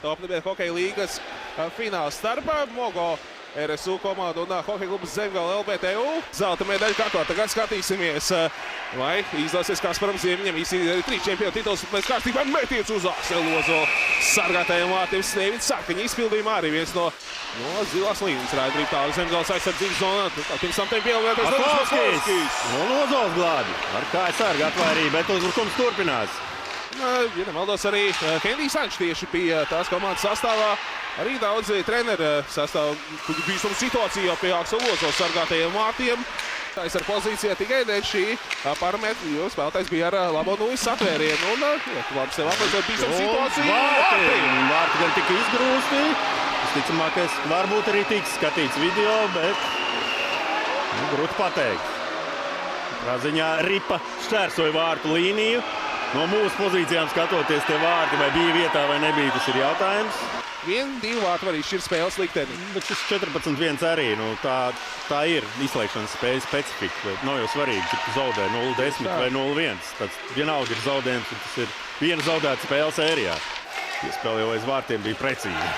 Topnebēr hokeja līgas fināls starp Mogo RSU komandu un hokeja klubas Zemgala LBTU. Zelta medaļa kaklā. Tagad skatīsimies, vai izdosies Kasparam Ziemiņam izcīnīt arī 3 čempionu tituls pēc kārtībā metiens uz Akseli Ozolu. Sargātajiem vārtiem Snevits Sarkaņa izpildījumā arī viens no zilās līnijas raidrība tālu Zemgales aizsardzības zonā. Pirms tam tiem pielvēlētais Atlovskis. Un Ozols glābi. Ar kāju sargu atvairīja, bet uzbrukums turpinās. Ja nemaldos, arī Henrijs Ančs tieši pie tās komandas sastāvā. Arī daudz treneru sastāv bīstamu situāciju jau pie Akseli Ozola sargātajiem vārtiem. Tas ar pozīcijā tikai dēļ šī parametra, jo spēlētājs bija ar labo nulles satvērienu. Un labi sev aplēcot bīstamu situāciju. Vārti gan tika izgrūsti. Visticamākais varbūt arī tiks skatīts video, bet grūti pateikt. Katrā ziņā Ripa šķērsoja vārtu līniju. No mūsu pozīcijām skatoties, tie vārti vai bija vietā vai nebija, tas ir jautājums. 1-2 vārti var izšķirt spēles likteni. Bet šis 14-1 arī, tā ir izslēgšanas spējas specifika. Nav jau svarīgi, cik tu zaudē 0-10 vai 0-1. Tāds vienalga ir zaudējums, un tas ir viena zaudēta spēle sērijā. Piespēle jau aiz vārtiem bija precīzi.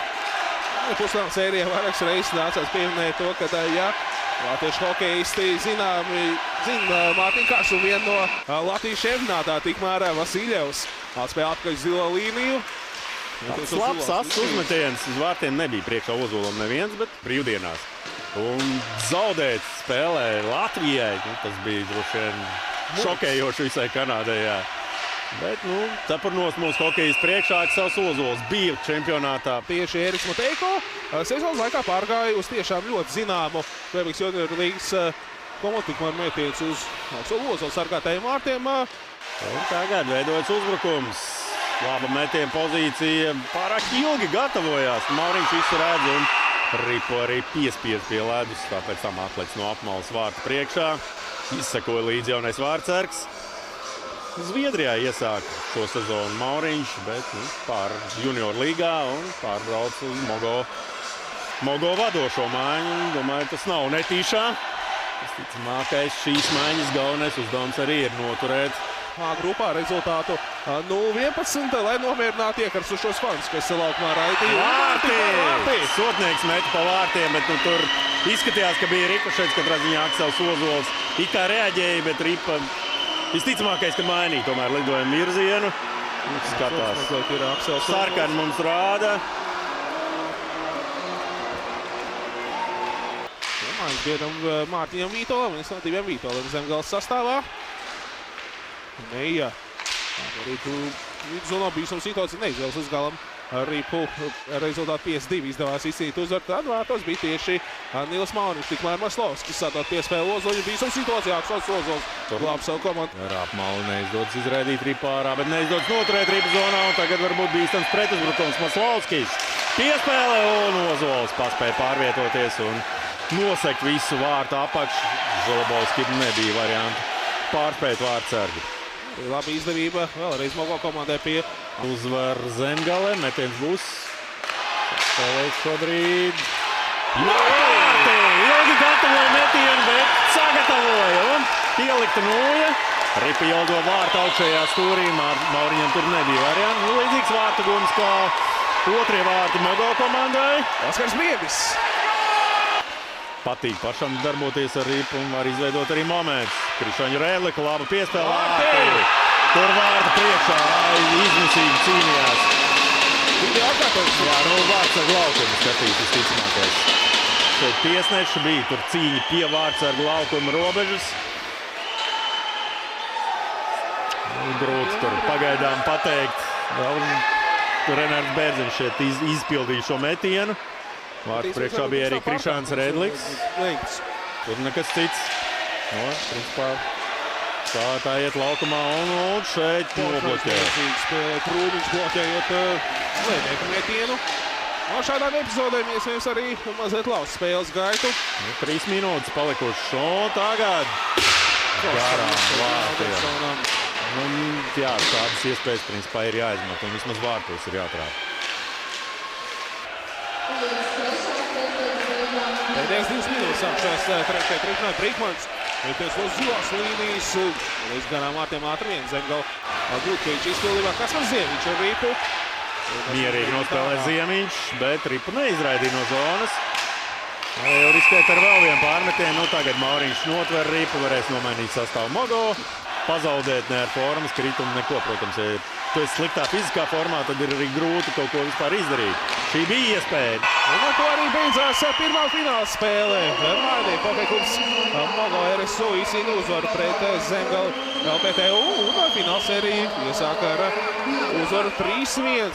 Pusfināla sērijā vairākas reizes nācās pieminēt to, ka latviešu hokeisti zina Mārtiņu Kašu, vienu no Latvijas šefinātā, tikmēr Vasiļevs atspēja atpakaļ zilo līniju. Tāds labs asts uzmetiens uz vārtiem nebija priekšā Ozolam neviens, bet brīvdienās. Un zaudēt spēlē Latvijai, tas bija droši vien šokējoši visai Kanādai. Jā. Bet, cepurnos mūsu hokejas priekšā Aksels Ozols bija čempionātā. Tieši Ēriks Mateiko sezonas laikā pārgāja uz tiešām ļoti zināmu Kvebeks junioru līgas komandu, tikmēr metiens uz Akseli Ozola sargātajiem vārtiem. Un tagad veidojas uzbrukums. Laba metiena pozīcija. Pārāk ilgi gatavojās. Mauriņš visu redz un Ripo arī piespied pie ledus. Tāpēc tam atlec no apmalas vārtu priekšā. Izsekoja līdz jaunais vārtsargs. Zviedrijā iesāk šo sezonu Mauriņš, bet pār junioru līgā un pārbrauc uz Mogo vadošo mājiņu. Domāju, tas nav netīšā. Visticamākais šīs mājiņas galvenais uzdevums arī ir noturēt A grupā rezultātu 0-11, lai nomierinātu iekarsušos fans, kas laukumā raidīja. Vārti! Sotnieks meta pa vārtiem, bet tur izskatījās, ka bija rikošets, katrā ziņā Aksels Ozols it kā reaģēja, bet Ripa visticamākais, ka mainīja tomēr lidojumu virzienu. Skatās. Sarkani mums rāda. Mājas biedram Mārtiņam Vītolam, viens no 2 Vītoliem Zemgales sastāvā. Neija. Arī vidzonā bīstama situācija neizvēlas uz galam. Ripu rezultātu 52 izdevās izcīnīt uzvaru. Tad vārtos bija tieši Nils Mauriņš, tikmēr Maslovskis sadot piespēli Ozoļu. Bīstama situācija, Aksels Ozols glāb savu komandu. Ar apmalu neizdodas izraidīt Ripu ārā, bet neizdodas noturēt Ripu zonā. Un tagad varbūt bīstams pretuzbrukums Maslovskis. Piespēle un Ozols paspēja pārvietoties un nosekt visu vārtu apakšu. Žolobovskim nebija variantu pārspēt vārtsargi. Laba izdevība vēlreiz Mogo komandai pie uzvar Zemgale. Metiens būs spēlēt šobrīd. Vārti! Ilgi gatavoja metienu, bet sagatavoja un ielikta nulle. Ripa ieldo vārtu augšējā stūrī. Mauriņam tur nebija variantu. Līdzīgs vārtu gums kā otrie vārti Mogo komandai. Oskars Biebis. Patīk pašam darboties ar Ripu un var izveidot arī momentus. Krišaņa Rēlika, laba piespēle. Tur vārta priekšā, izmisīgi cīnījās. Jā, vārtsargu laukumu skatīt, visticamākais. Šeit tiesneši bija, tur cīņa pie vārtsargu laukuma robežas. Grūti tur pagaidām pateikt. Renārds Bērziņš šeit izpildīja šo metienu. Vārtu priekšā bija arī Krišāns Rēdliks. Tur nekas cits. Principā tā iet laukumā un šeit nobloķē. Krūmiņš bloķējot lēnieku metienu. No šādām epizodēm iespējams arī mazliet lauz spēles gaitu. 3 minūtes palikušas un tagad garām vārtiem. Jā, tādas iespējas principā ir jāizmanto un vismaz vārtos ir jātrāp. Pēdējās 2 minūtes sākšās trešajā trešā Brīkmans. Metiens no zilās līnijas. Līdz garām vārtiem ātri vien Zemgala. Gutkevičs izpildījumā Kaspars Ziemiņš ar Ripu. Mierīgi nospēlē Ziemiņš, bet Ripa neizraidīja no zonas. Jau riskēt ar vēl vienu pārmetienu. Nu, tagad Mauriņš notver Ripu, varēs nomainīt sastāvu Mogo. Pazaudēt ne ar formas kritumu neko, protams, ja tu esi sliktā fiziskā formā, tad ir arī grūti kaut ko vispār izdarīt. Šī bija iespēja. Un ar to arī beidzās pirmā fināla spēle. Mājā Hokejklubs Mogo RSU izcīna uzvaru pret Zemgali LBTU. Un finālsērija iesāka ar uzvaru 3-1.